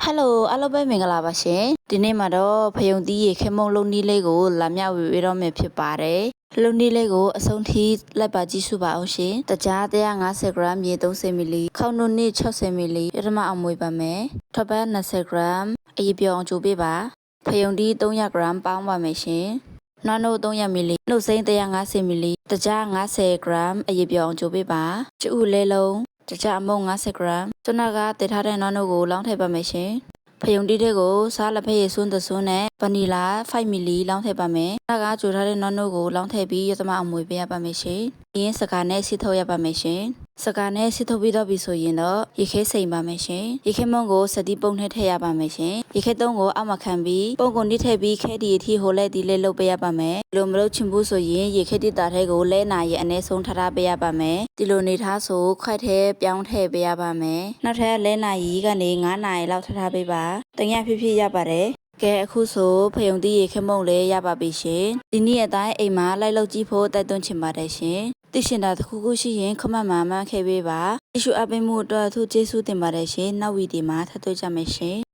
Hello အားလုံးပဲမင်္ဂလာပါရှင်ဒီနေ့မှာတော့ဖယုံသီးရေခဲမုံလုံးနီးလေးကိုလာမြောက်ဝေတော့မယ်ဖြစ်ပါတယ်လုံးနီးလေးကိုအဆုံးထိလိုက်ပါကြည့်စုပါအောင်ရှင်တကြား150 gram ရေ30 ml ခေါင်းနုနစ်60 ml ပြထမအောင်မွေပါမယ်ထပ်ပန်း20 gram အရေးပြောအောင်ကြိုးပေးပါဖယုံသီး300 gram ပေါင်းပါမယ်ရှင်နွားနို့300 ml နှုတ်စိမ်း150 ml တကြား50 gram အရေးပြောအောင်ကြိုးပေးပါကျဥလေးလုံးတကြားအမုံ50 gram ကျနကတည်ထားတဲ့နွားနို့ကိုလောင်းထည့်ပါမယ်ရှင်ဖယုံတီးတဲ့ကိုစားလက်ဖက်ရည်စွန်းတစွန်းနဲ့ဗနီလာ5 ml လောင်းထည့်ပါမယ်။ဒါကကြိုထားတဲ့နွားနို့ကိုလောင်းထည့်ပြီးရသမအမွေပေးရပါမယ်ရှင်။ရင်းစကားနဲ့စီထုတ်ရပါမယ်ရှင်။စကားနဲ့စီထုတ်ပြီးတော့ပြီဆိုရင်တော့ရေခဲစိမ်ပါမယ်ရှင်။ရေခဲမုံကိုစတိပုံနဲ့ထည့်ရပါမယ်ရှင်။ရေခဲသုံးကိုအောက်မှာခံပြီးပုံကိုနစ်ထည့်ပြီးခဲဒီအထိဟိုလက်ဒီလေးလုပ်ပေးရပါမယ်။ဒီလိုမလုပ်ချင်ဘူးဆိုရင်ရေခဲတိတာထဲကိုလဲနာရဲ့အနည်းဆုံးထားပေးရပါမယ်။ဒီလိုနေထားဆိုခွက်ထဲပြောင်းထည့်ပေးရပါမယ်။နောက်ထပ်လဲနာရီကနေ9နာရီလောက်ထားပေးပါ။တညဖြစ်ဖြစ်ရပါတယ်ကဲအခုဆိုဖယုံသီးရေခမုံလေးရပါပြီရှင်ဒီနေ့အတိုင်းအိမ်မှာလိုက်လုပ်ကြည့်ဖို့တိုက်တွန်းချင်ပါတယ်ရှင်သိရှင်တာတစ်ခုခုရှိရင်ခမတ်မှမှန်ခဲ့ပေးပါတ िश ူအပိမှုအတွက်သူကျေးဇူးတင်ပါတယ်ရှင်နောက်ဗီဒီယိုမှာထပ်တွေ့ကြမယ်ရှင်